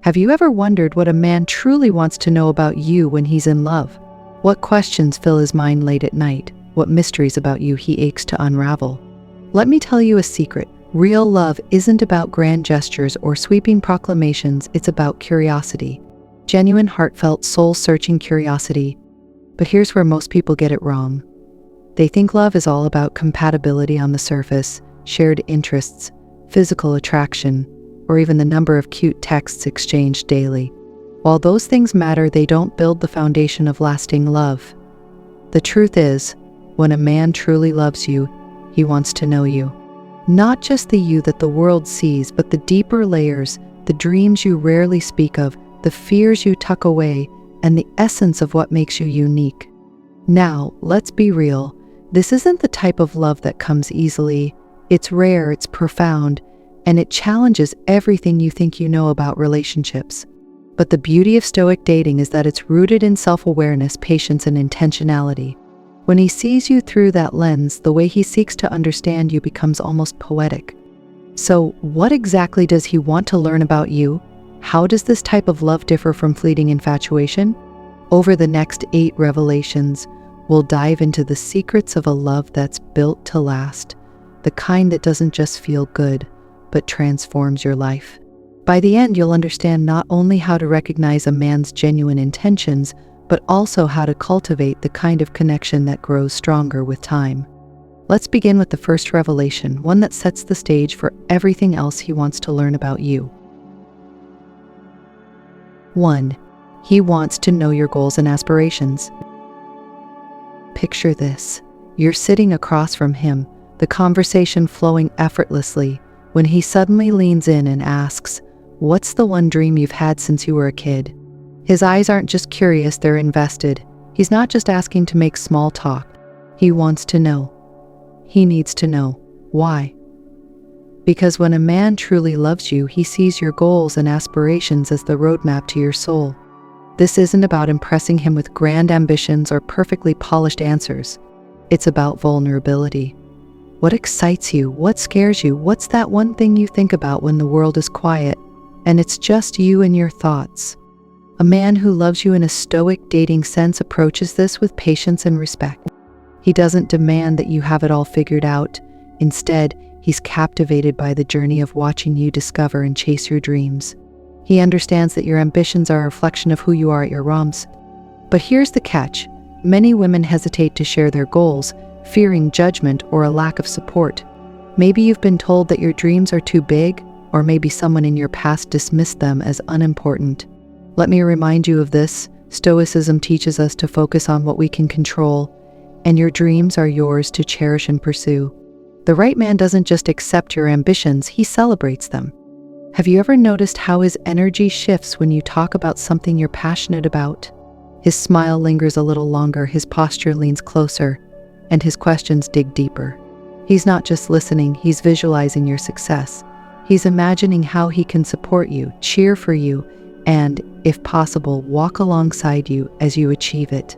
Have you ever wondered what a man truly wants to know about you when he's in love? What questions fill his mind late at night? What mysteries about you he aches to unravel? Let me tell you a secret. Real love isn't about grand gestures or sweeping proclamations, it's about curiosity. Genuine, heartfelt, soul-searching curiosity. But here's where most people get it wrong. They think love is all about compatibility on the surface, shared interests, physical attraction, or even the number of cute texts exchanged daily. While those things matter, they don't build the foundation of lasting love. The truth is, when a man truly loves you, he wants to know you. Not just the you that the world sees, but the deeper layers, the dreams you rarely speak of, the fears you tuck away, and the essence of what makes you unique. Now, let's be real. This isn't the type of love that comes easily. It's rare, it's profound, and it challenges everything you think you know about relationships. But the beauty of Stoic dating is that it's rooted in self-awareness, patience, and intentionality. When he sees you through that lens, the way he seeks to understand you becomes almost poetic. So, what exactly does he want to learn about you? How does this type of love differ from fleeting infatuation? Over the next 8 revelations, we'll dive into the secrets of a love that's built to last, the kind that doesn't just feel good, but transforms your life. By the end, you'll understand not only how to recognize a man's genuine intentions, but also how to cultivate the kind of connection that grows stronger with time. Let's begin with the first revelation, one that sets the stage for everything else he wants to learn about you. 1. He wants to know your goals and aspirations. Picture this. You're sitting across from him, the conversation flowing effortlessly, when he suddenly leans in and asks, "What's the one dream you've had since you were a kid?" His eyes aren't just curious, they're invested. He's not just asking to make small talk. He wants to know. He needs to know. Why? Because when a man truly loves you, he sees your goals and aspirations as the roadmap to your soul. This isn't about impressing him with grand ambitions or perfectly polished answers. It's about vulnerability. What excites you? What scares you? What's that one thing you think about when the world is quiet and it's just you and your thoughts? A man who loves you in a stoic dating sense approaches this with patience and respect. He doesn't demand that you have it all figured out. Instead, he's captivated by the journey of watching you discover and chase your dreams. He understands that your ambitions are a reflection of who you are at your ROMs. But here's the catch. Many women hesitate to share their goals, fearing judgment or a lack of support. Maybe you've been told that your dreams are too big, or maybe someone in your past dismissed them as unimportant. Let me remind you of this. Stoicism teaches us to focus on what we can control, and your dreams are yours to cherish and pursue. The right man doesn't just accept your ambitions, he celebrates them. Have you ever noticed how his energy shifts when you talk about something you're passionate about? His smile lingers a little longer, his posture leans closer, and his questions dig deeper. He's not just listening, he's visualizing your success. He's imagining how he can support you, cheer for you, and, if possible, walk alongside you as you achieve it.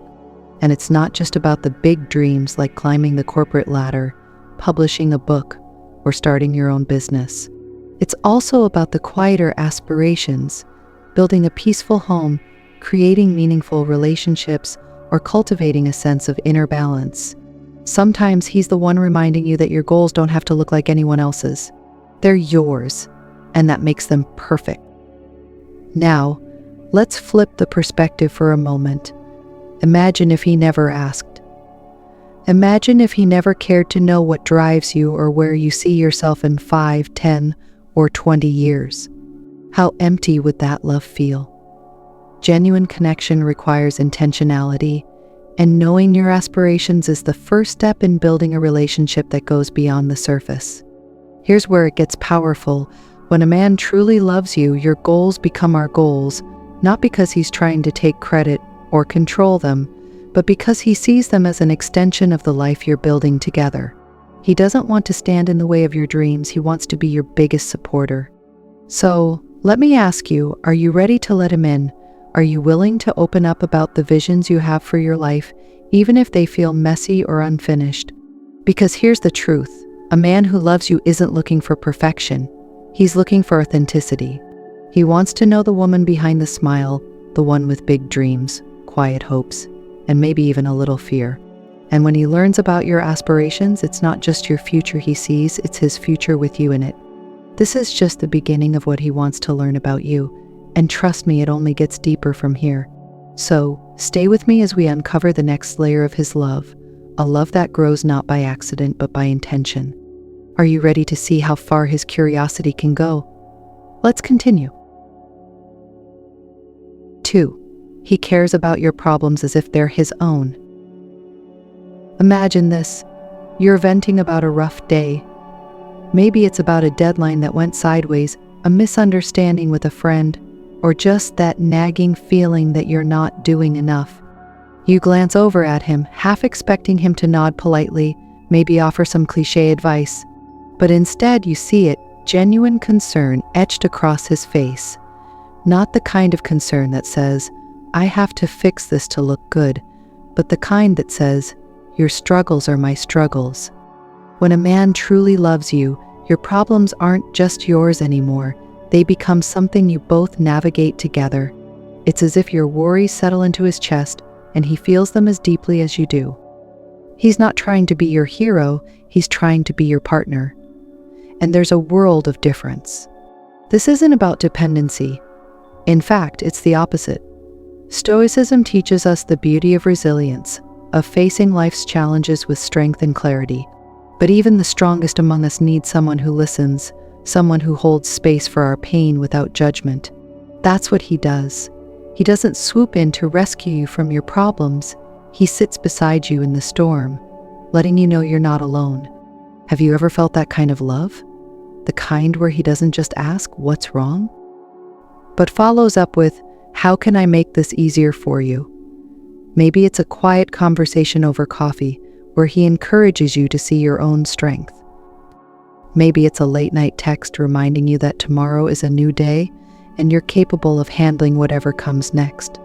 And it's not just about the big dreams like climbing the corporate ladder, publishing a book, or starting your own business. It's also about the quieter aspirations, building a peaceful home, creating meaningful relationships, or cultivating a sense of inner balance. Sometimes he's the one reminding you that your goals don't have to look like anyone else's. They're yours, and that makes them perfect. Now, let's flip the perspective for a moment. Imagine if he never asked. Imagine if he never cared to know what drives you or where you see yourself in 5, 10, or 20 years. How empty would that love feel? Genuine connection requires intentionality, and knowing your aspirations is the first step in building a relationship that goes beyond the surface. Here's where it gets powerful. When a man truly loves you, your goals become our goals, not because he's trying to take credit or control them, but because he sees them as an extension of the life you're building together. He doesn't want to stand in the way of your dreams, he wants to be your biggest supporter. So, let me ask you, are you ready to let him in? Are you willing to open up about the visions you have for your life, even if they feel messy or unfinished? Because here's the truth, a man who loves you isn't looking for perfection. He's looking for authenticity. He wants to know the woman behind the smile, the one with big dreams, quiet hopes, and maybe even a little fear. And when he learns about your aspirations, it's not just your future he sees, it's his future with you in it. This is just the beginning of what he wants to learn about you, and trust me, it only gets deeper from here. So, stay with me as we uncover the next layer of his love, a love that grows not by accident but by intention. Are you ready to see how far his curiosity can go? Let's continue. 2. He cares about your problems as if they're his own. Imagine this. You're venting about a rough day. Maybe it's about a deadline that went sideways, a misunderstanding with a friend, or just that nagging feeling that you're not doing enough. You glance over at him, half expecting him to nod politely, maybe offer some cliché advice. But instead you see it, genuine concern etched across his face. Not the kind of concern that says, I have to fix this to look good, but the kind that says, your struggles are my struggles. When a man truly loves you, your problems aren't just yours anymore. They become something you both navigate together. It's as if your worries settle into his chest and he feels them as deeply as you do. He's not trying to be your hero, he's trying to be your partner. And there's a world of difference. This isn't about dependency. In fact, it's the opposite. Stoicism teaches us the beauty of resilience, of facing life's challenges with strength and clarity. But even the strongest among us need someone who listens, someone who holds space for our pain without judgment. That's what he does. He doesn't swoop in to rescue you from your problems. He sits beside you in the storm, letting you know you're not alone. Have you ever felt that kind of love? The kind where he doesn't just ask, what's wrong? But follows up with, how can I make this easier for you? Maybe it's a quiet conversation over coffee where he encourages you to see your own strength. Maybe it's a late-night text reminding you that tomorrow is a new day and you're capable of handling whatever comes next.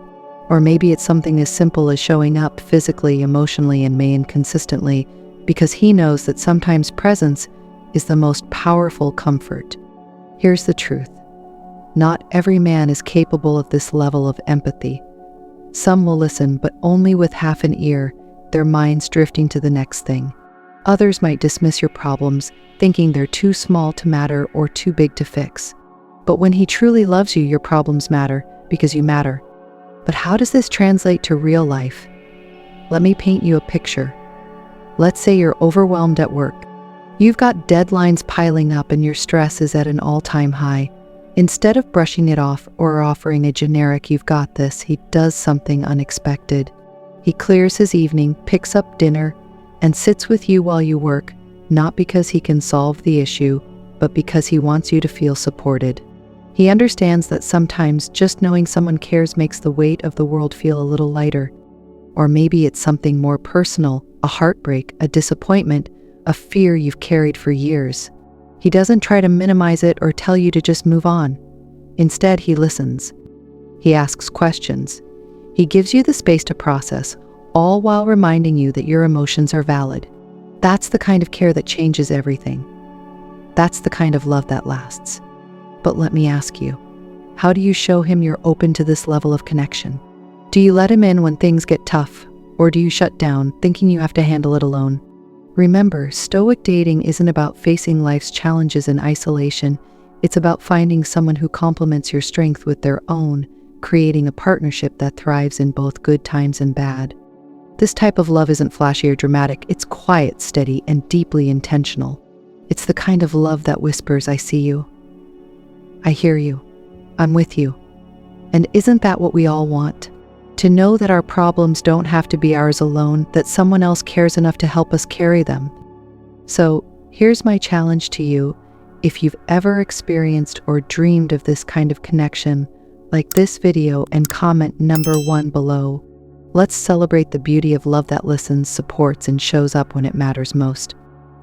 Or maybe it's something as simple as showing up physically, emotionally, and consistently because he knows that sometimes presence is the most powerful comfort. Here's the truth. Not every man is capable of this level of empathy. Some will listen, but only with half an ear, their minds drifting to the next thing. Others might dismiss your problems, thinking they're too small to matter or too big to fix. But when he truly loves you, your problems matter because you matter. But how does this translate to real life? Let me paint you a picture. Let's say you're overwhelmed at work. You've got deadlines piling up and your stress is at an all-time high. Instead of brushing it off or offering a generic "you've got this," he does something unexpected. He clears his evening, picks up dinner, and sits with you while you work, not because he can solve the issue, but because he wants you to feel supported. He understands that sometimes just knowing someone cares makes the weight of the world feel a little lighter. Or maybe it's something more personal, a heartbreak, a disappointment, a fear you've carried for years. He doesn't try to minimize it or tell you to just move on. Instead, he listens. He asks questions. He gives you the space to process, all while reminding you that your emotions are valid. That's the kind of care that changes everything. That's the kind of love that lasts. But let me ask you, how do you show him you're open to this level of connection? Do you let him in when things get tough, or do you shut down, thinking you have to handle it alone? Remember, Stoic dating isn't about facing life's challenges in isolation. It's about finding someone who complements your strength with their own, creating a partnership that thrives in both good times and bad. This type of love isn't flashy or dramatic. It's quiet, steady, and deeply intentional. It's the kind of love that whispers, I see you. I hear you. I'm with you. And isn't that what we all want? To know that our problems don't have to be ours alone, that someone else cares enough to help us carry them. So, here's my challenge to you. If you've ever experienced or dreamed of this kind of connection, like this video and comment number 1 below. Let's celebrate the beauty of love that listens, supports, and shows up when it matters most.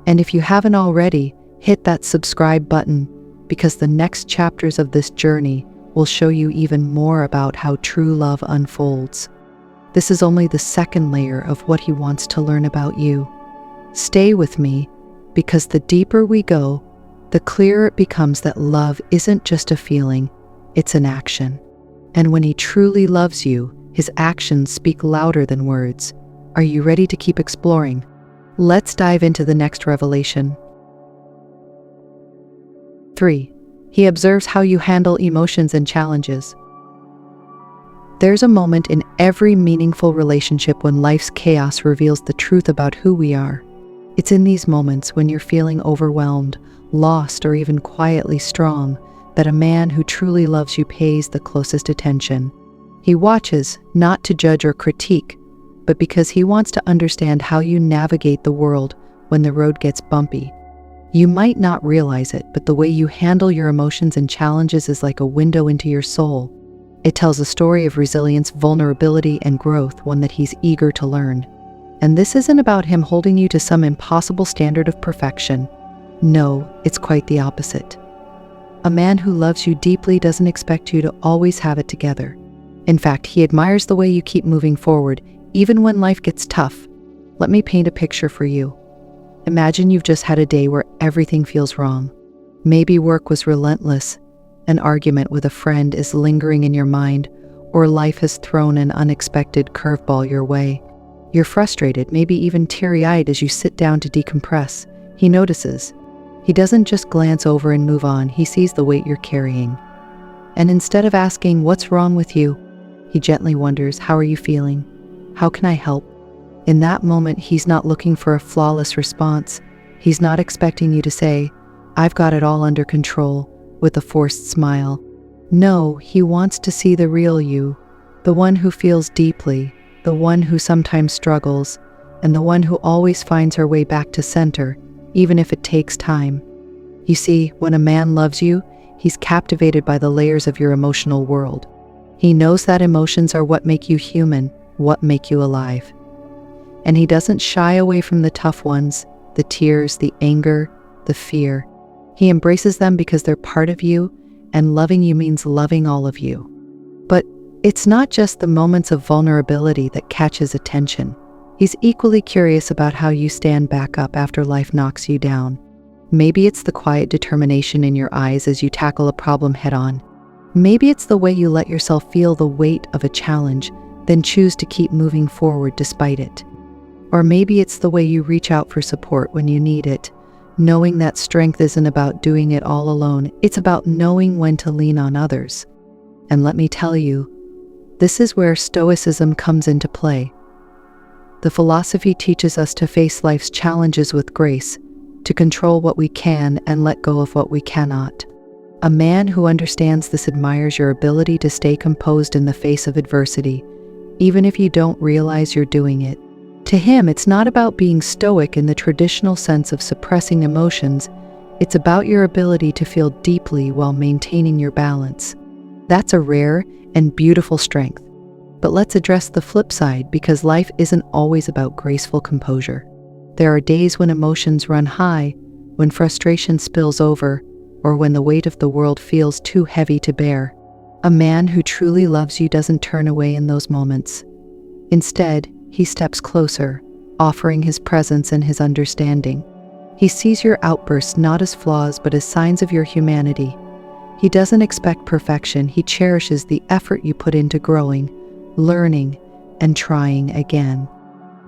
And if you haven't already, hit that subscribe button, because the next chapters of this journey will show you even more about how true love unfolds. This is only the second layer of what he wants to learn about you. Stay with me, because the deeper we go, the clearer it becomes that love isn't just a feeling, it's an action. And when he truly loves you, his actions speak louder than words. Are you ready to keep exploring? Let's dive into the next revelation. 3. He observes how you handle emotions and challenges. There's a moment in every meaningful relationship when life's chaos reveals the truth about who we are. It's in these moments when you're feeling overwhelmed, lost, or even quietly strong, that a man who truly loves you pays the closest attention. He watches, not to judge or critique, but because he wants to understand how you navigate the world when the road gets bumpy. You might not realize it, but the way you handle your emotions and challenges is like a window into your soul. It tells a story of resilience, vulnerability, and growth, one that he's eager to learn. And this isn't about him holding you to some impossible standard of perfection. No, it's quite the opposite. A man who loves you deeply doesn't expect you to always have it together. In fact, he admires the way you keep moving forward, even when life gets tough. Let me paint a picture for you. Imagine you've just had a day where everything feels wrong. Maybe work was relentless, an argument with a friend is lingering in your mind, or life has thrown an unexpected curveball your way. You're frustrated, maybe even teary-eyed as you sit down to decompress. He notices. He doesn't just glance over and move on, he sees the weight you're carrying. And instead of asking, "What's wrong with you?" he gently wonders, "How are you feeling? How can I help?" In that moment, he's not looking for a flawless response. He's not expecting you to say, "I've got it all under control," with a forced smile. No, he wants to see the real you, the one who feels deeply, the one who sometimes struggles, and the one who always finds her way back to center, even if it takes time. You see, when a man loves you, he's captivated by the layers of your emotional world. He knows that emotions are what make you human, what make you alive. And he doesn't shy away from the tough ones, the tears, the anger, the fear. He embraces them because they're part of you, and loving you means loving all of you. But it's not just the moments of vulnerability that catch his attention. He's equally curious about how you stand back up after life knocks you down. Maybe it's the quiet determination in your eyes as you tackle a problem head-on. Maybe it's the way you let yourself feel the weight of a challenge, then choose to keep moving forward despite it. Or maybe it's the way you reach out for support when you need it, knowing that strength isn't about doing it all alone, it's about knowing when to lean on others. And let me tell you, this is where Stoicism comes into play. The philosophy teaches us to face life's challenges with grace, to control what we can and let go of what we cannot. A man who understands this admires your ability to stay composed in the face of adversity, even if you don't realize you're doing it. To him, it's not about being stoic in the traditional sense of suppressing emotions. It's about your ability to feel deeply while maintaining your balance. That's a rare and beautiful strength. But let's address the flip side, because life isn't always about graceful composure. There are days when emotions run high, when frustration spills over, or when the weight of the world feels too heavy to bear. A man who truly loves you doesn't turn away in those moments. Instead, he steps closer, offering his presence and his understanding. He sees your outbursts not as flaws but as signs of your humanity. He doesn't expect perfection, he cherishes the effort you put into growing, learning, and trying again.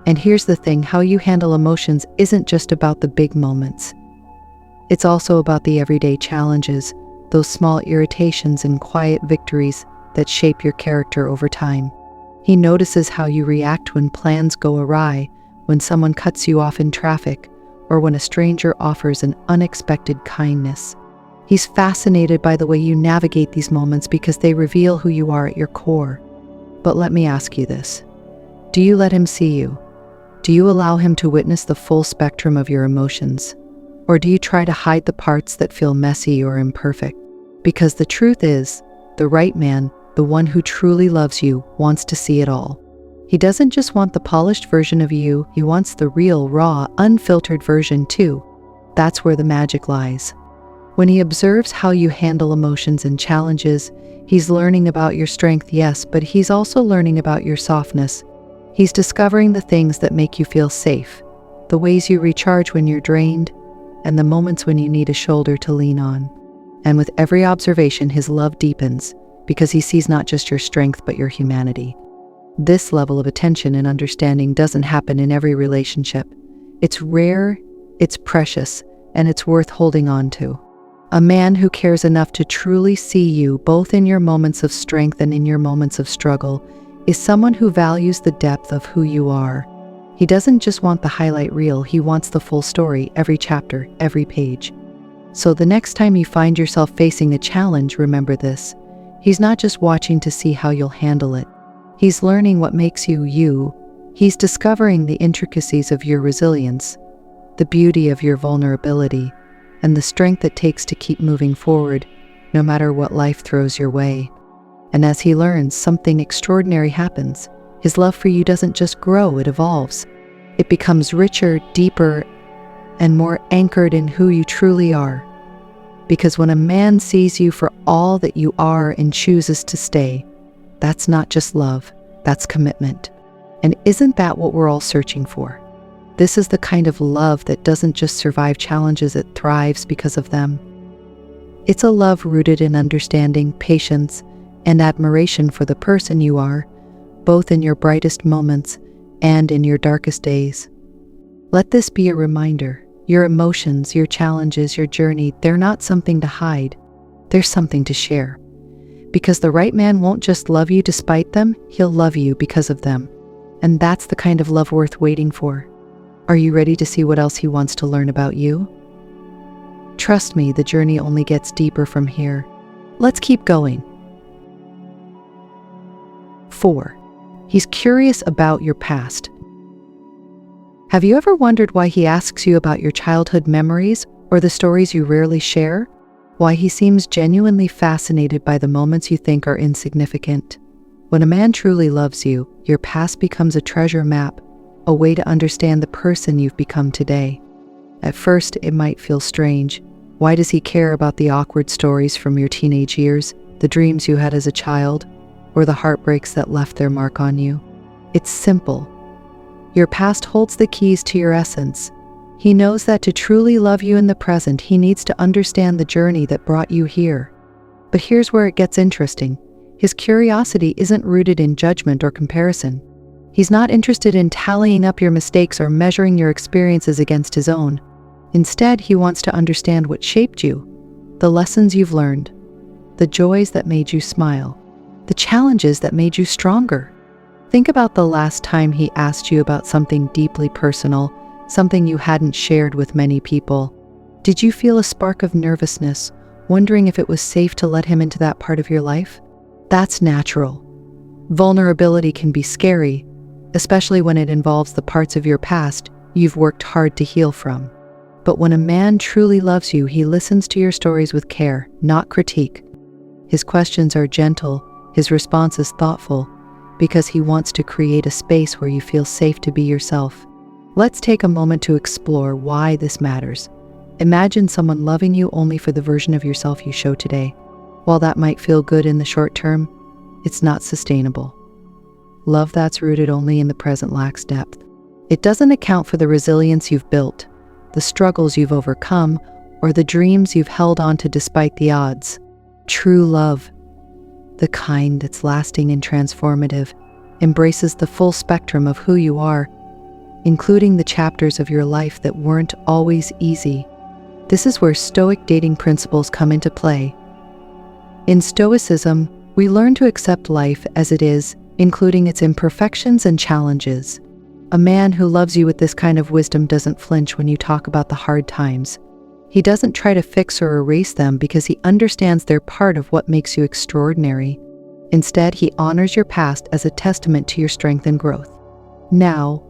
And here's the thing, how you handle emotions isn't just about the big moments. It's also about the everyday challenges, those small irritations and quiet victories that shape your character over time. He notices how you react when plans go awry, when someone cuts you off in traffic, or when a stranger offers an unexpected kindness. He's fascinated by the way you navigate these moments because they reveal who you are at your core. But let me ask you this. Do you let him see you? Do you allow him to witness the full spectrum of your emotions? Or do you try to hide the parts that feel messy or imperfect? Because the truth is, the right man, the one who truly loves you, wants to see it all. He doesn't just want the polished version of you, he wants the real, raw, unfiltered version too. That's where the magic lies. When he observes how you handle emotions and challenges, he's learning about your strength, yes, but he's also learning about your softness. He's discovering the things that make you feel safe, the ways you recharge when you're drained, and the moments when you need a shoulder to lean on. And with every observation, his love deepens because he sees not just your strength but your humanity. This level of attention and understanding doesn't happen in every relationship. It's rare, it's precious, and it's worth holding on to. A man who cares enough to truly see you, both in your moments of strength and in your moments of struggle, is someone who values the depth of who you are. He doesn't just want the highlight reel, he wants the full story, every chapter, every page. So the next time you find yourself facing a challenge, remember this. He's not just watching to see how you'll handle it. He's learning what makes you you. He's discovering the intricacies of your resilience, the beauty of your vulnerability, and the strength it takes to keep moving forward, no matter what life throws your way. And as he learns, something extraordinary happens. His love for you doesn't just grow, it evolves. It becomes richer, deeper, and more anchored in who you truly are. Because when a man sees you for all that you are and chooses to stay, that's not just love, that's commitment. And isn't that what we're all searching for? This is the kind of love that doesn't just survive challenges, it thrives because of them. It's a love rooted in understanding, patience, and admiration for the person you are, both in your brightest moments and in your darkest days. Let this be a reminder. Your emotions, your challenges, your journey, they're not something to hide. They're something to share. Because the right man won't just love you despite them, he'll love you because of them. And that's the kind of love worth waiting for. Are you ready to see what else he wants to learn about you? Trust me, the journey only gets deeper from here. Let's keep going. 4. He's curious about your past. Have you ever wondered why he asks you about your childhood memories or the stories you rarely share? Why he seems genuinely fascinated by the moments you think are insignificant? When a man truly loves you, your past becomes a treasure map, a way to understand the person you've become today. At first, it might feel strange. Why does he care about the awkward stories from your teenage years, the dreams you had as a child, or the heartbreaks that left their mark on you? It's simple. Your past holds the keys to your essence. He knows that to truly love you in the present, he needs to understand the journey that brought you here. But here's where it gets interesting. His curiosity isn't rooted in judgment or comparison. He's not interested in tallying up your mistakes or measuring your experiences against his own. Instead, he wants to understand what shaped you, the lessons you've learned, the joys that made you smile, the challenges that made you stronger. Think about the last time he asked you about something deeply personal, something you hadn't shared with many people. Did you feel a spark of nervousness, wondering if it was safe to let him into that part of your life? That's natural. Vulnerability can be scary, especially when it involves the parts of your past you've worked hard to heal from. But when a man truly loves you, he listens to your stories with care, not critique. His questions are gentle, his response is thoughtful, because he wants to create a space where you feel safe to be yourself. Let's take a moment to explore why this matters. Imagine someone loving you only for the version of yourself you show today. While that might feel good in the short term, it's not sustainable. Love that's rooted only in the present lacks depth. It doesn't account for the resilience you've built, the struggles you've overcome, or the dreams you've held on to despite the odds. True love, the kind that's lasting and transformative, embraces the full spectrum of who you are, including the chapters of your life that weren't always easy. This is where Stoic dating principles come into play. In Stoicism, we learn to accept life as it is, including its imperfections and challenges. A man who loves you with this kind of wisdom doesn't flinch when you talk about the hard times. He doesn't try to fix or erase them because he understands they're part of what makes you extraordinary. Instead, he honors your past as a testament to your strength and growth. Now,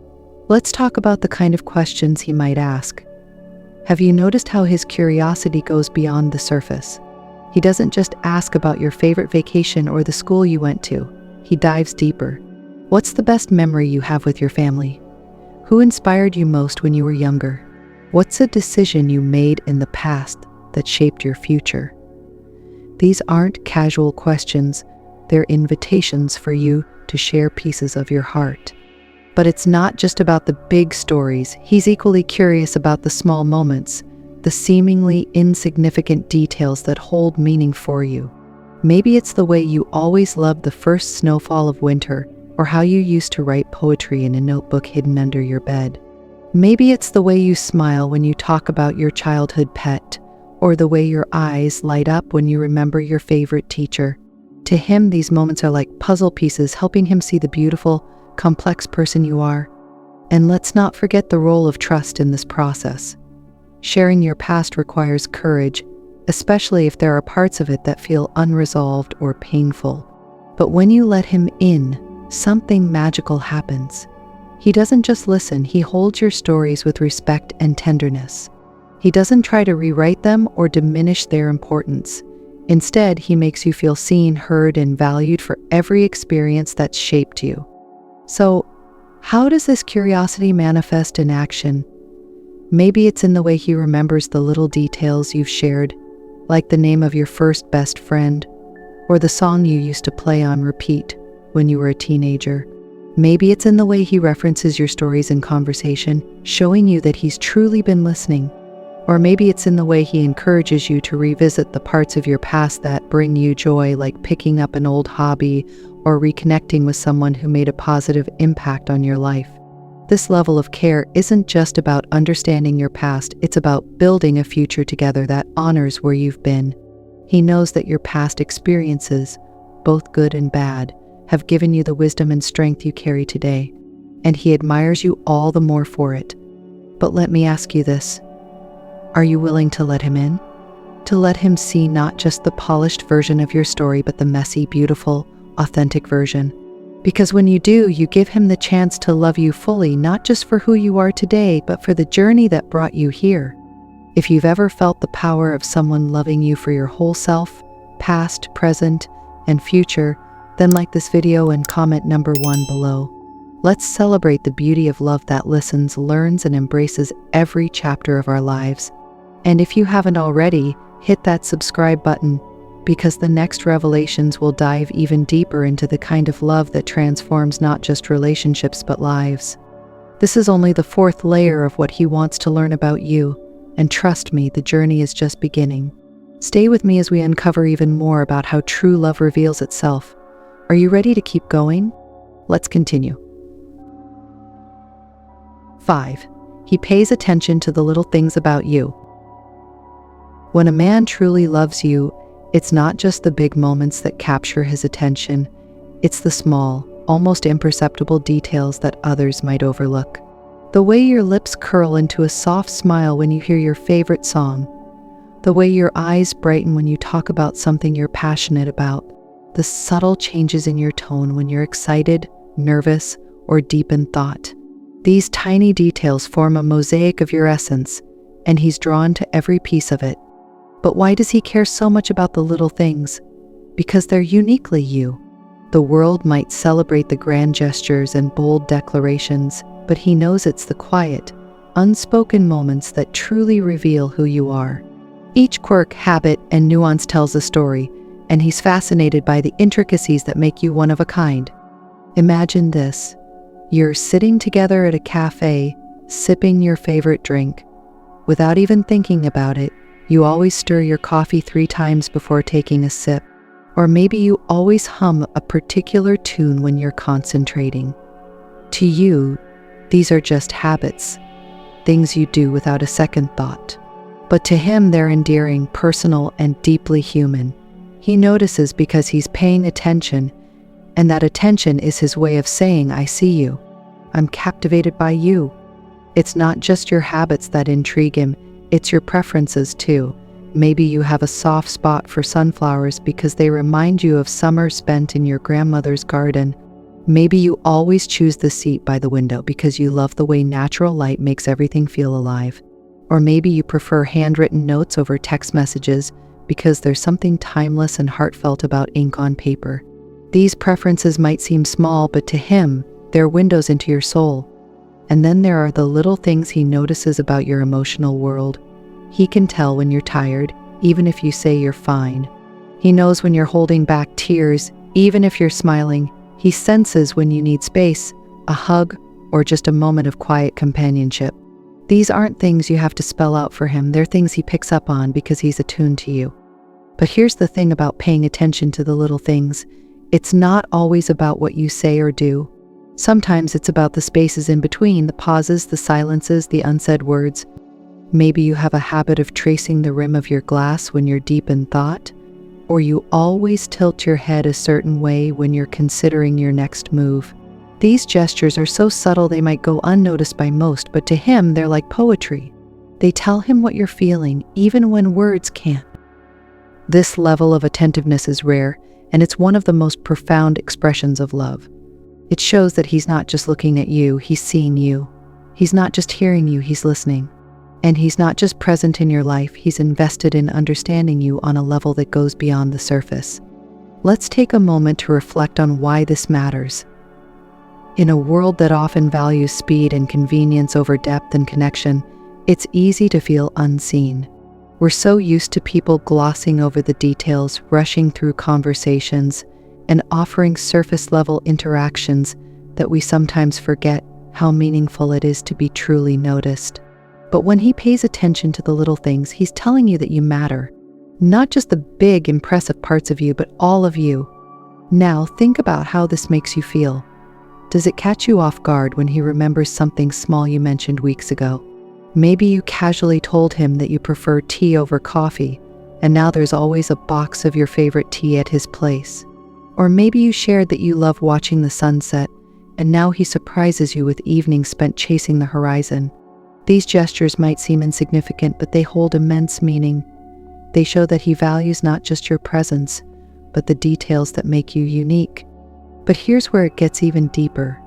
let's talk about the kind of questions he might ask. Have you noticed how his curiosity goes beyond the surface? He doesn't just ask about your favorite vacation or the school you went to. He dives deeper. What's the best memory you have with your family? Who inspired you most when you were younger? What's a decision you made in the past that shaped your future? These aren't casual questions. They're invitations for you to share pieces of your heart. But it's not just about the big stories. He's equally curious about the small moments, the seemingly insignificant details that hold meaning for you. Maybe it's the way you always loved the first snowfall of winter, or how you used to write poetry in a notebook hidden under your bed. Maybe it's the way you smile when you talk about your childhood pet, or the way your eyes light up when you remember your favorite teacher. To him, these moments are like puzzle pieces, helping him see the beautiful, complex person you are. And let's not forget the role of trust in this process. Sharing your past requires courage, especially if there are parts of it that feel unresolved or painful. But when you let him in, something magical happens. He doesn't just listen, he holds your stories with respect and tenderness. He doesn't try to rewrite them or diminish their importance. Instead, he makes you feel seen, heard, and valued for every experience that's shaped you. So, how does this curiosity manifest in action? Maybe it's in the way he remembers the little details you've shared, like the name of your first best friend, or the song you used to play on repeat when you were a teenager. Maybe it's in the way he references your stories in conversation, showing you that he's truly been listening. Or maybe it's in the way he encourages you to revisit the parts of your past that bring you joy, like picking up an old hobby or reconnecting with someone who made a positive impact on your life. This level of care isn't just about understanding your past, it's about building a future together that honors where you've been. He knows that your past experiences, both good and bad, have given you the wisdom and strength you carry today, and he admires you all the more for it. But let me ask you this. Are you willing to let him in? To let him see not just the polished version of your story, but the messy, beautiful, authentic version. Because when you do, you give him the chance to love you fully, not just for who you are today, but for the journey that brought you here. If you've ever felt the power of someone loving you for your whole self, past, present, and future, then like this video and comment number 1 below. Let's celebrate the beauty of love that listens, learns, and embraces every chapter of our lives. And if you haven't already, hit that subscribe button, because the next revelations will dive even deeper into the kind of love that transforms not just relationships but lives. This is only the 4th layer of what he wants to learn about you, and trust me, the journey is just beginning. Stay with me as we uncover even more about how true love reveals itself. Are you ready to keep going? Let's continue. 5. He pays attention to the little things about you. When a man truly loves you, it's not just the big moments that capture his attention, it's the small, almost imperceptible details that others might overlook. The way your lips curl into a soft smile when you hear your favorite song, the way your eyes brighten when you talk about something you're passionate about, the subtle changes in your tone when you're excited, nervous, or deep in thought. These tiny details form a mosaic of your essence, and he's drawn to every piece of it. But why does he care so much about the little things? Because they're uniquely you. The world might celebrate the grand gestures and bold declarations, but he knows it's the quiet, unspoken moments that truly reveal who you are. Each quirk, habit, and nuance tells a story, and he's fascinated by the intricacies that make you one of a kind. Imagine this. You're sitting together at a cafe, sipping your favorite drink. Without even thinking about it, you always stir your coffee 3 times before taking a sip. Or maybe you always hum a particular tune when you're concentrating. To you, these are just habits, things you do without a second thought. But to him, they're endearing, personal, and deeply human. He notices because he's paying attention, and that attention is his way of saying, I see you. I'm captivated by you. It's not just your habits that intrigue him, it's your preferences too. Maybe you have a soft spot for sunflowers because they remind you of summer spent in your grandmother's garden. Maybe you always choose the seat by the window because you love the way natural light makes everything feel alive. Or maybe you prefer handwritten notes over text messages because there's something timeless and heartfelt about ink on paper. These preferences might seem small, but to him, they're windows into your soul. And then there are the little things he notices about your emotional world. He can tell when you're tired, even if you say you're fine. He knows when you're holding back tears, even if you're smiling. He senses when you need space, a hug, or just a moment of quiet companionship. These aren't things you have to spell out for him, they're things he picks up on because he's attuned to you. But here's the thing about paying attention to the little things. It's not always about what you say or do. Sometimes it's about the spaces in between, the pauses, the silences, the unsaid words. Maybe you have a habit of tracing the rim of your glass when you're deep in thought, or you always tilt your head a certain way when you're considering your next move. These gestures are so subtle they might go unnoticed by most, but to him, they're like poetry. They tell him what you're feeling, even when words can't. This level of attentiveness is rare, and it's one of the most profound expressions of love. It shows that he's not just looking at you, he's seeing you. He's not just hearing you, he's listening. And he's not just present in your life, he's invested in understanding you on a level that goes beyond the surface. Let's take a moment to reflect on why this matters. In a world that often values speed and convenience over depth and connection, it's easy to feel unseen. We're so used to people glossing over the details, rushing through conversations, and offering surface-level interactions that we sometimes forget how meaningful it is to be truly noticed. But when he pays attention to the little things, he's telling you that you matter. Not just the big, impressive parts of you, but all of you. Now, think about how this makes you feel. Does it catch you off guard when he remembers something small you mentioned weeks ago? Maybe you casually told him that you prefer tea over coffee, and now there's always a box of your favorite tea at his place. Or maybe you shared that you love watching the sunset, and now he surprises you with evenings spent chasing the horizon. These gestures might seem insignificant, but they hold immense meaning. They show that he values not just your presence, but the details that make you unique. But here's where it gets even deeper.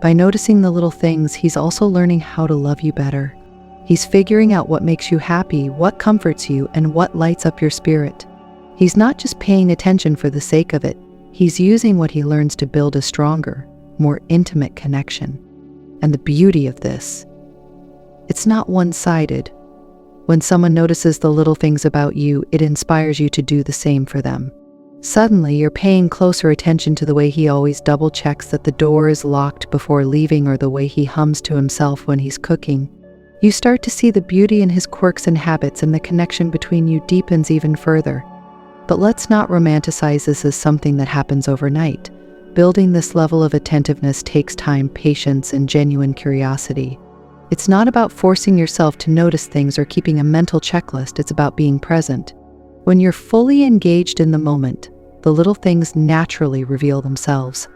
By noticing the little things, he's also learning how to love you better. He's figuring out what makes you happy, what comforts you, and what lights up your spirit. He's not just paying attention for the sake of it. He's using what he learns to build a stronger, more intimate connection. And the beauty of this, it's not one-sided. When someone notices the little things about you, it inspires you to do the same for them. Suddenly, you're paying closer attention to the way he always double-checks that the door is locked before leaving, or the way he hums to himself when he's cooking. You start to see the beauty in his quirks and habits, and the connection between you deepens even further. But let's not romanticize this as something that happens overnight. Building this level of attentiveness takes time, patience, and genuine curiosity. It's not about forcing yourself to notice things or keeping a mental checklist, it's about being present. When you're fully engaged in the moment, the little things naturally reveal themselves.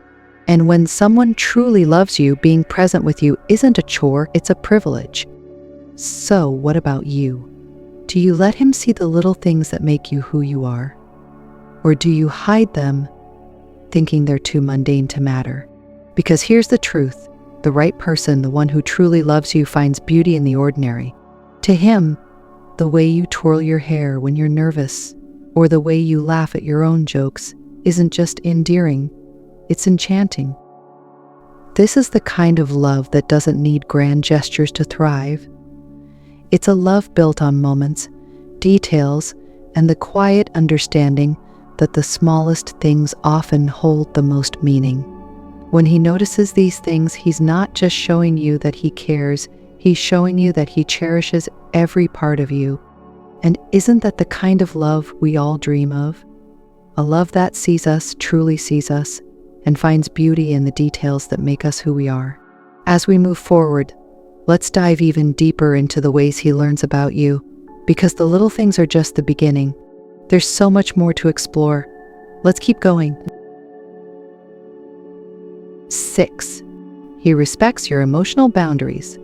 And when someone truly loves you, being present with you isn't a chore, it's a privilege. So, what about you? Do you let him see the little things that make you who you are? Or do you hide them, thinking they're too mundane to matter? Because here's the truth. The right person, the one who truly loves you, finds beauty in the ordinary. To him, the way you twirl your hair when you're nervous, or the way you laugh at your own jokes, isn't just endearing, it's enchanting. This is the kind of love that doesn't need grand gestures to thrive. It's a love built on moments, details, and the quiet understanding that the smallest things often hold the most meaning. When he notices these things, he's not just showing you that he cares, he's showing you that he cherishes every part of you. And isn't that the kind of love we all dream of? A love that sees us, truly sees us, and finds beauty in the details that make us who we are. As we move forward, let's dive even deeper into the ways he learns about you, because the little things are just the beginning. There's so much more to explore. Let's keep going. 6. He respects your emotional boundaries.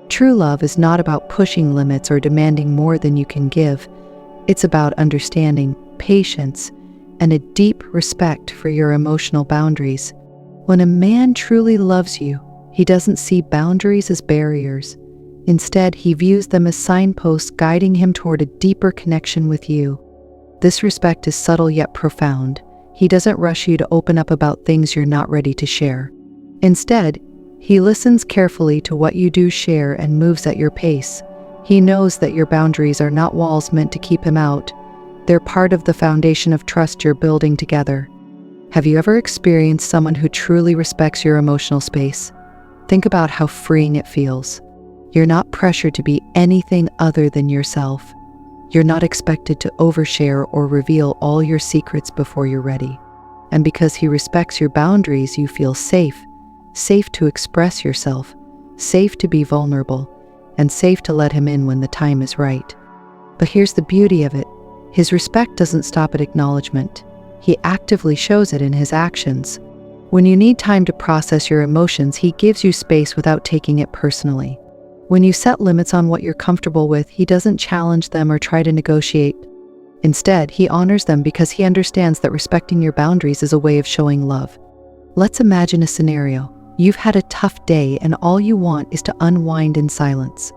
True love is not about pushing limits or demanding more than you can give. It's about understanding, patience, and a deep respect for your emotional boundaries. When a man truly loves you, he doesn't see boundaries as barriers. Instead, he views them as signposts guiding him toward a deeper connection with you. This respect is subtle yet profound. He doesn't rush you to open up about things you're not ready to share. Instead, he listens carefully to what you do share and moves at your pace. He knows that your boundaries are not walls meant to keep him out. They're part of the foundation of trust you're building together. Have you ever experienced someone who truly respects your emotional space? Think about how freeing it feels. You're not pressured to be anything other than yourself. You're not expected to overshare or reveal all your secrets before you're ready. And because he respects your boundaries, you feel safe to express yourself, safe to be vulnerable, and safe to let him in when the time is right. But here's the beauty of it. His respect doesn't stop at acknowledgement. He actively shows it in his actions. When you need time to process your emotions, he gives you space without taking it personally. When you set limits on what you're comfortable with, he doesn't challenge them or try to negotiate. Instead, he honors them because he understands that respecting your boundaries is a way of showing love. Let's imagine a scenario. You've had a tough day and all you want is to unwind in silence.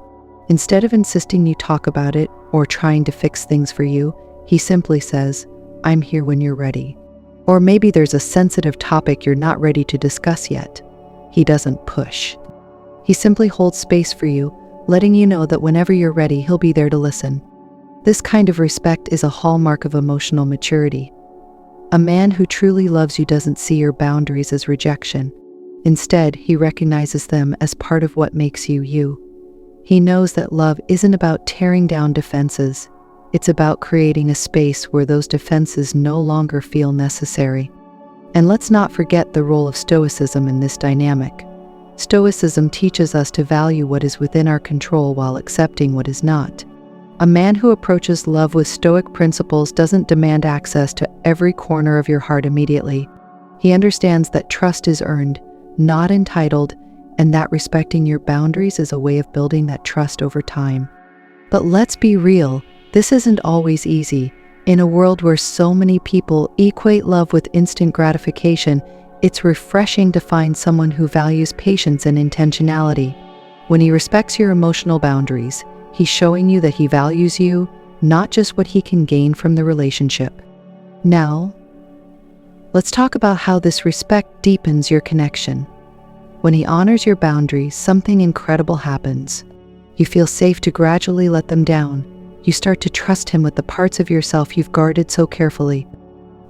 Instead of insisting you talk about it or trying to fix things for you, he simply says, "I'm here when you're ready." Or maybe there's a sensitive topic you're not ready to discuss yet. He doesn't push. He simply holds space for you, letting you know that whenever you're ready, he'll be there to listen. This kind of respect is a hallmark of emotional maturity. A man who truly loves you doesn't see your boundaries as rejection. Instead, he recognizes them as part of what makes you you. He knows that love isn't about tearing down defenses. It's about creating a space where those defenses no longer feel necessary. And let's not forget the role of Stoicism in this dynamic. Stoicism teaches us to value what is within our control while accepting what is not. A man who approaches love with Stoic principles doesn't demand access to every corner of your heart immediately. He understands that trust is earned, not entitled, and that respecting your boundaries is a way of building that trust over time. But let's be real, this isn't always easy. In a world where so many people equate love with instant gratification, it's refreshing to find someone who values patience and intentionality. When he respects your emotional boundaries, he's showing you that he values you, not just what he can gain from the relationship. Now, let's talk about how this respect deepens your connection. When he honors your boundaries, something incredible happens. You feel safe to gradually let them down. You start to trust him with the parts of yourself you've guarded so carefully.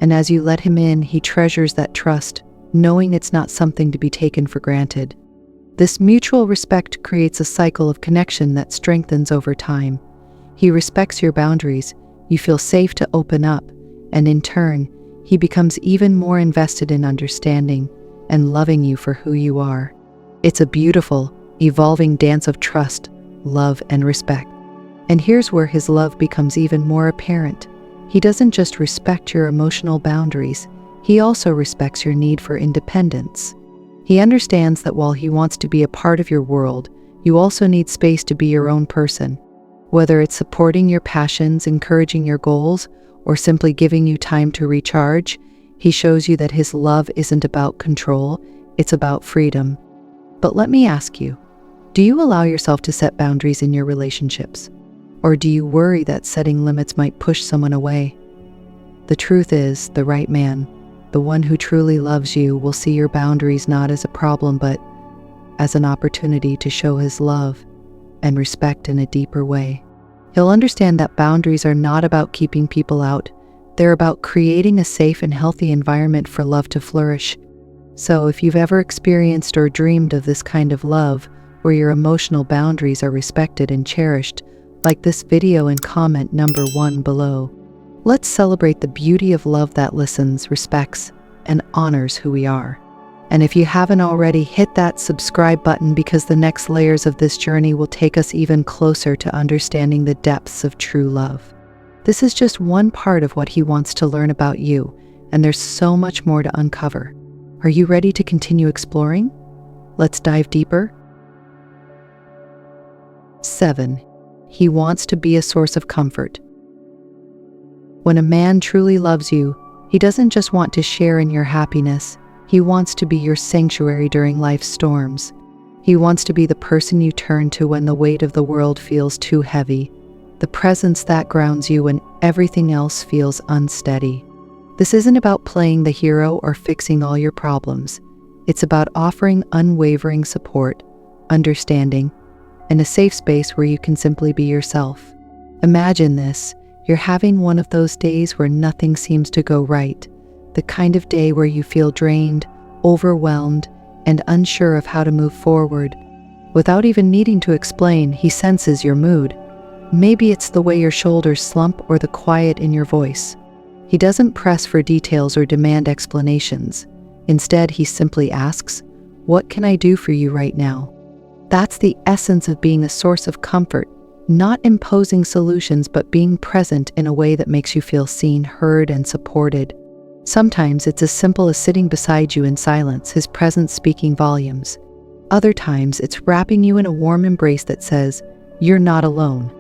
And as you let him in, he treasures that trust, knowing it's not something to be taken for granted. This mutual respect creates a cycle of connection that strengthens over time. He respects your boundaries, you feel safe to open up, and in turn, he becomes even more invested in understanding and loving you for who you are. It's a beautiful, evolving dance of trust, love, and respect. And here's where his love becomes even more apparent. He doesn't just respect your emotional boundaries, he also respects your need for independence. He understands that while he wants to be a part of your world, you also need space to be your own person. Whether it's supporting your passions, encouraging your goals, or simply giving you time to recharge, he shows you that his love isn't about control, it's about freedom. But let me ask you, do you allow yourself to set boundaries in your relationships? Or do you worry that setting limits might push someone away? The truth is, the right man, the one who truly loves you, will see your boundaries not as a problem but as an opportunity to show his love and respect in a deeper way. He'll understand that boundaries are not about keeping people out, they're about creating a safe and healthy environment for love to flourish. So if you've ever experienced or dreamed of this kind of love, where your emotional boundaries are respected and cherished, like this video and comment number 1 below. Let's celebrate the beauty of love that listens, respects, and honors who we are. And if you haven't already, hit that subscribe button because the next layers of this journey will take us even closer to understanding the depths of true love. This is just one part of what he wants to learn about you, and there's so much more to uncover. Are you ready to continue exploring? Let's dive deeper. 7. He wants to be a source of comfort. When a man truly loves you, he doesn't just want to share in your happiness. He wants to be your sanctuary during life's storms. He wants to be the person you turn to when the weight of the world feels too heavy, the presence that grounds you when everything else feels unsteady. This isn't about playing the hero or fixing all your problems. It's about offering unwavering support, understanding, and a safe space where you can simply be yourself. Imagine this. You're having one of those days where nothing seems to go right, the kind of day where you feel drained, overwhelmed, and unsure of how to move forward. Without even needing to explain, he senses your mood. Maybe it's the way your shoulders slump or the quiet in your voice. He doesn't press for details or demand explanations. Instead, he simply asks, "What can I do for you right now?" That's the essence of being a source of comfort, not imposing solutions, but being present in a way that makes you feel seen, heard, and supported. Sometimes it's as simple as sitting beside you in silence, his presence speaking volumes. Other times it's wrapping you in a warm embrace that says, "You're not alone."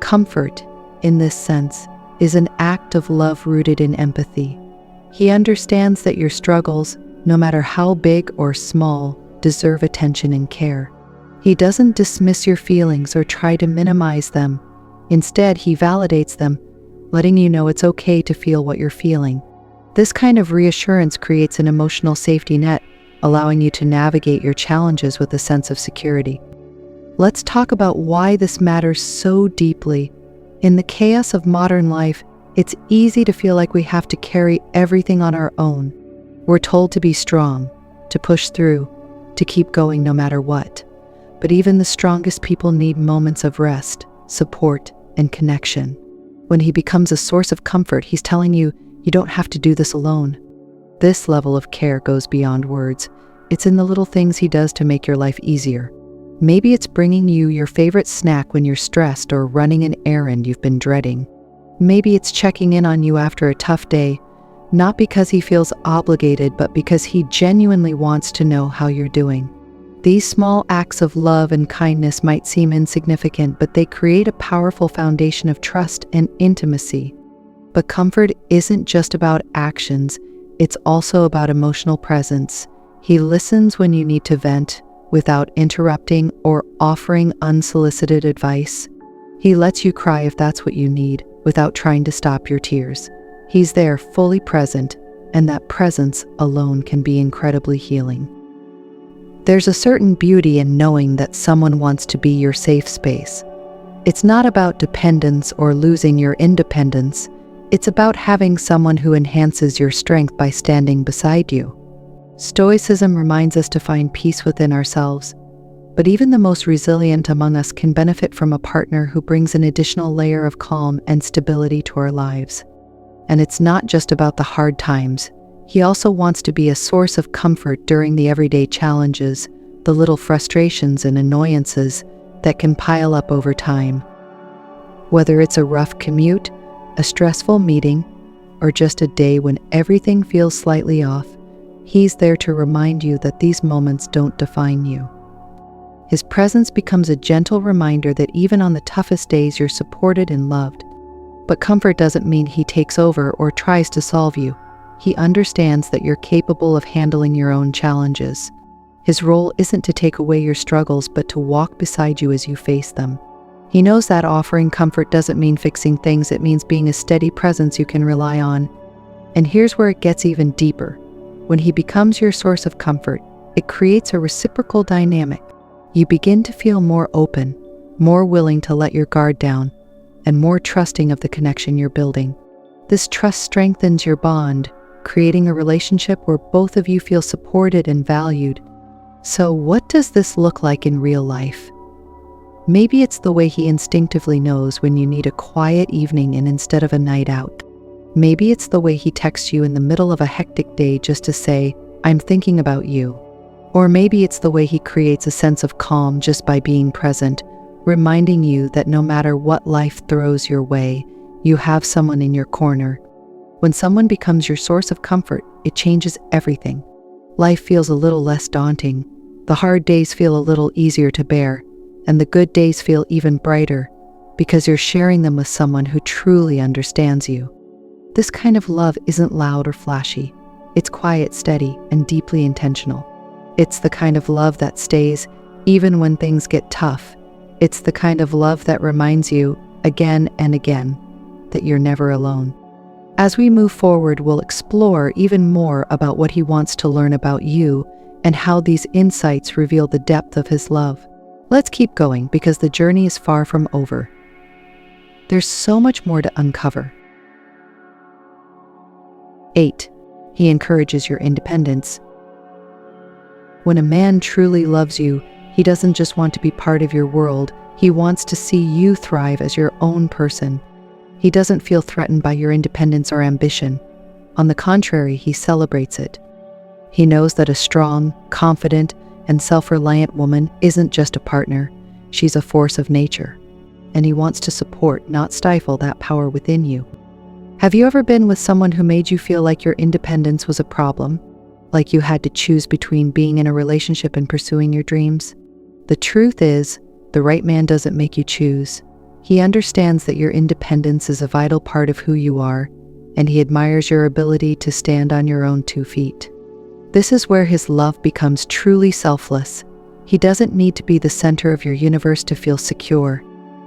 Comfort, in this sense, is an act of love rooted in empathy. He understands that your struggles, no matter how big or small, deserve attention and care. He doesn't dismiss your feelings or try to minimize them. Instead, he validates them, letting you know it's okay to feel what you're feeling. This kind of reassurance creates an emotional safety net, allowing you to navigate your challenges with a sense of security. Let's talk about why this matters so deeply. In the chaos of modern life, it's easy to feel like we have to carry everything on our own. We're told to be strong, to push through, to keep going no matter what. But even the strongest people need moments of rest, support, and connection. When he becomes a source of comfort, he's telling you, you don't have to do this alone. This level of care goes beyond words. It's in the little things he does to make your life easier. Maybe it's bringing you your favorite snack when you're stressed or running an errand you've been dreading. Maybe it's checking in on you after a tough day, not because he feels obligated, but because he genuinely wants to know how you're doing. These small acts of love and kindness might seem insignificant, but they create a powerful foundation of trust and intimacy. But comfort isn't just about actions, it's also about emotional presence. He listens when you need to vent, without interrupting or offering unsolicited advice. He lets you cry if that's what you need, without trying to stop your tears. He's there, fully present, and that presence alone can be incredibly healing. There's a certain beauty in knowing that someone wants to be your safe space. It's not about dependence or losing your independence. It's about having someone who enhances your strength by standing beside you. Stoicism reminds us to find peace within ourselves, but even the most resilient among us can benefit from a partner who brings an additional layer of calm and stability to our lives. And it's not just about the hard times. He also wants to be a source of comfort during the everyday challenges, the little frustrations and annoyances that can pile up over time. Whether it's a rough commute, a stressful meeting, or just a day when everything feels slightly off, he's there to remind you that these moments don't define you. His presence becomes a gentle reminder that even on the toughest days you're supported and loved. But comfort doesn't mean he takes over or tries to solve you. He understands that you're capable of handling your own challenges. His role isn't to take away your struggles, but to walk beside you as you face them. He knows that offering comfort doesn't mean fixing things, it means being a steady presence you can rely on. And here's where it gets even deeper. When he becomes your source of comfort, it creates a reciprocal dynamic. You begin to feel more open, more willing to let your guard down, and more trusting of the connection you're building. This trust strengthens your bond, creating a relationship where both of you feel supported and valued. So what does this look like in real life? Maybe it's the way he instinctively knows when you need a quiet evening and instead of a night out. Maybe it's the way he texts you in the middle of a hectic day just to say, "I'm thinking about you." Or maybe it's the way he creates a sense of calm just by being present, reminding you that no matter what life throws your way, you have someone in your corner. When someone becomes your source of comfort, it changes everything. Life feels a little less daunting. The hard days feel a little easier to bear, and the good days feel even brighter because you're sharing them with someone who truly understands you. This kind of love isn't loud or flashy. It's quiet, steady, and deeply intentional. It's the kind of love that stays even when things get tough. It's the kind of love that reminds you again and again that you're never alone. As we move forward, we'll explore even more about what he wants to learn about you and how these insights reveal the depth of his love. Let's keep going because the journey is far from over. There's so much more to uncover. 8. He encourages your independence. When a man truly loves you, He doesn't just want to be part of your world, he wants to see you thrive as your own person. He doesn't feel threatened by your independence or ambition. On the contrary, he celebrates it. He knows that a strong, confident, and self-reliant woman isn't just a partner, she's a force of nature. And he wants to support, not stifle, that power within you. Have you ever been with someone who made you feel like your independence was a problem? Like you had to choose between being in a relationship and pursuing your dreams? The truth is, the right man doesn't make you choose. He understands that your independence is a vital part of who you are, and he admires your ability to stand on your own 2 feet. This is where his love becomes truly selfless. He doesn't need to be the center of your universe to feel secure.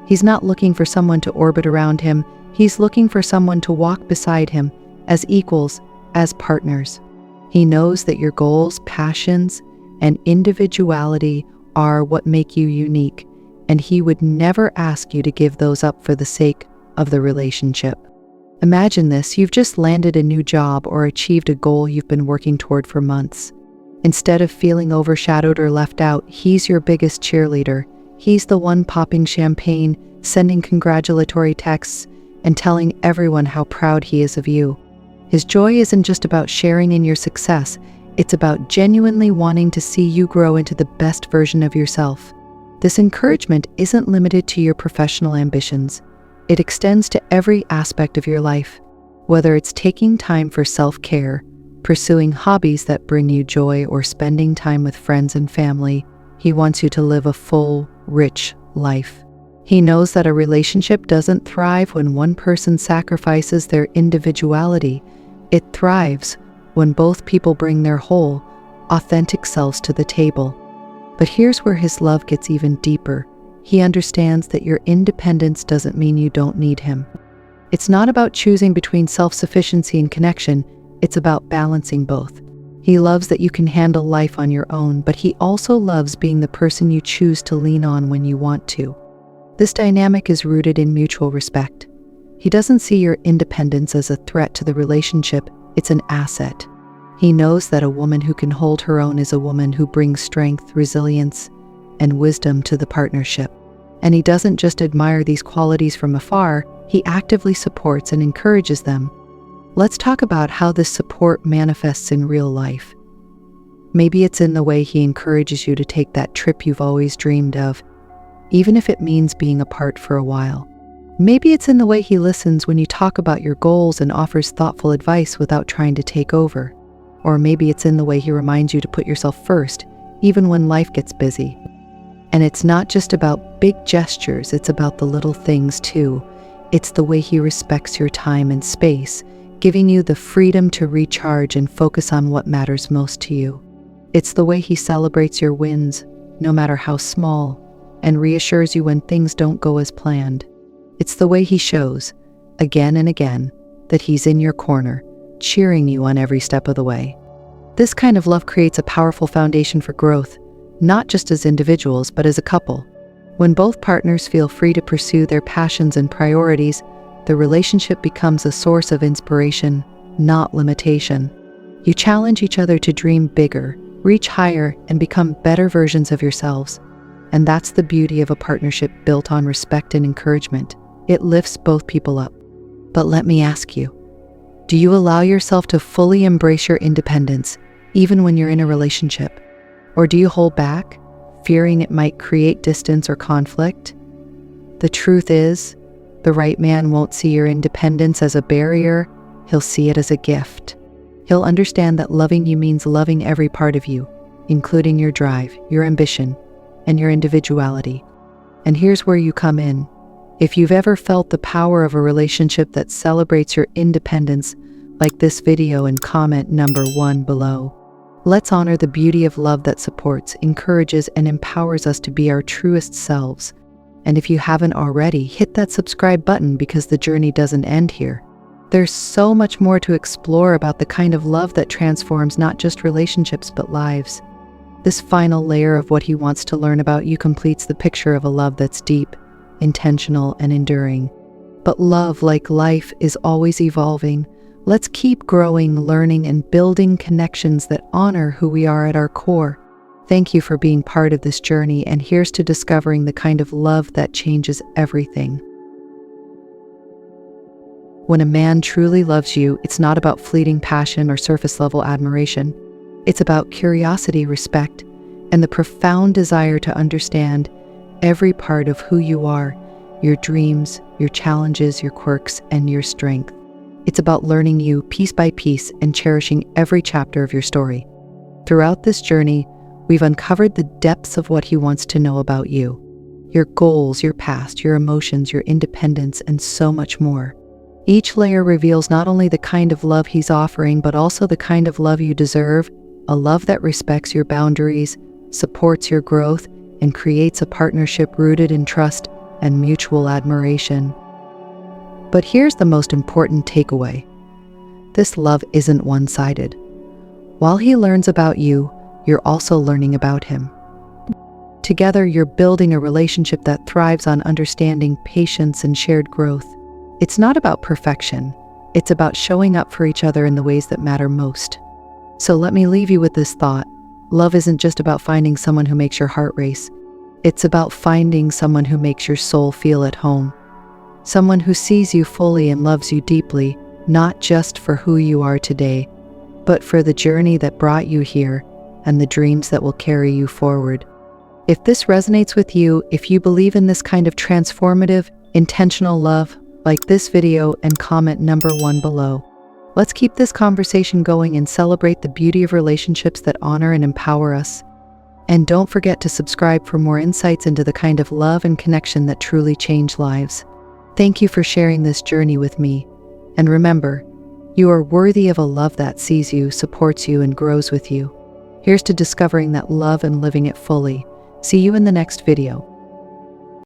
He's not looking for someone to orbit around him. He's looking for someone to walk beside him as equals, as partners. He knows that your goals, passions, and individuality are what make you unique, and he would never ask you to give those up for the sake of the relationship. Imagine this: you've just landed a new job or achieved a goal you've been working toward for months. Instead of feeling overshadowed or left out, he's your biggest cheerleader. He's the one popping champagne, sending congratulatory texts, and telling everyone how proud he is of you. His joy isn't just about sharing in your success, it's about genuinely wanting to see you grow into the best version of yourself. This encouragement isn't limited to your professional ambitions. It extends to every aspect of your life, whether it's taking time for self-care, pursuing hobbies that bring you joy, or spending time with friends and family. He wants you to live a full, rich life. He knows that a relationship doesn't thrive when one person sacrifices their individuality. It thrives when both people bring their whole, authentic selves to the table. But here's where his love gets even deeper. He understands that your independence doesn't mean you don't need him. It's not about choosing between self-sufficiency and connection, it's about balancing both. He loves that you can handle life on your own, but he also loves being the person you choose to lean on when you want to. This dynamic is rooted in mutual respect. He doesn't see your independence as a threat to the relationship, it's an asset. He knows that a woman who can hold her own is a woman who brings strength, resilience, and wisdom to the partnership. And he doesn't just admire these qualities from afar, he actively supports and encourages them. Let's talk about how this support manifests in real life. Maybe it's in the way he encourages you to take that trip you've always dreamed of, even if it means being apart for a while. Maybe it's in the way he listens when you talk about your goals and offers thoughtful advice without trying to take over. Or maybe it's in the way he reminds you to put yourself first, even when life gets busy. And it's not just about big gestures, it's about the little things too. It's the way he respects your time and space, giving you the freedom to recharge and focus on what matters most to you. It's the way he celebrates your wins, no matter how small, and reassures you when things don't go as planned. It's the way he shows, again and again, that he's in your corner, cheering you on every step of the way. This kind of love creates a powerful foundation for growth, not just as individuals, but as a couple. When both partners feel free to pursue their passions and priorities, the relationship becomes a source of inspiration, not limitation. You challenge each other to dream bigger, reach higher, and become better versions of yourselves. And that's the beauty of a partnership built on respect and encouragement. It lifts both people up. But let me ask you, do you allow yourself to fully embrace your independence, even when you're in a relationship? Or do you hold back, fearing it might create distance or conflict? The truth is, the right man won't see your independence as a barrier, he'll see it as a gift. He'll understand that loving you means loving every part of you, including your drive, your ambition, and your individuality. And here's where you come in. If you've ever felt the power of a relationship that celebrates your independence, like this video and comment number 1 below. Let's honor the beauty of love that supports, encourages, and empowers us to be our truest selves. And if you haven't already, hit that subscribe button because the journey doesn't end here. There's so much more to explore about the kind of love that transforms not just relationships but lives. This final layer of what he wants to learn about you completes the picture of a love that's deep, intentional, and enduring. But love, like life, is always evolving. Let's keep growing, learning, and building connections that honor who we are at our core. Thank you for being part of this journey, and here's to discovering the kind of love that changes everything. When a man truly loves you, it's not about fleeting passion or surface-level admiration. It's about curiosity, respect, and the profound desire to understand every part of who you are, your dreams, your challenges, your quirks, and your strength. It's about learning you piece by piece and cherishing every chapter of your story. Throughout this journey, we've uncovered the depths of what he wants to know about you, your goals, your past, your emotions, your independence, and so much more. Each layer reveals not only the kind of love he's offering, but also the kind of love you deserve, a love that respects your boundaries, supports your growth, and creates a partnership rooted in trust and mutual admiration. But here's the most important takeaway. This love isn't one-sided. While he learns about you, you're also learning about him. Together, you're building a relationship that thrives on understanding, patience, and shared growth. It's not about perfection. It's about showing up for each other in the ways that matter most. So let me leave you with this thought. Love isn't just about finding someone who makes your heart race. It's about finding someone who makes your soul feel at home. Someone who sees you fully and loves you deeply, not just for who you are today, but for the journey that brought you here and the dreams that will carry you forward. If this resonates with you, if you believe in this kind of transformative, intentional love, like this video and comment number 1 below. Let's keep this conversation going and celebrate the beauty of relationships that honor and empower us. And don't forget to subscribe for more insights into the kind of love and connection that truly change lives. Thank you for sharing this journey with me. And remember, you are worthy of a love that sees you, supports you, and grows with you. Here's to discovering that love and living it fully. See you in the next video.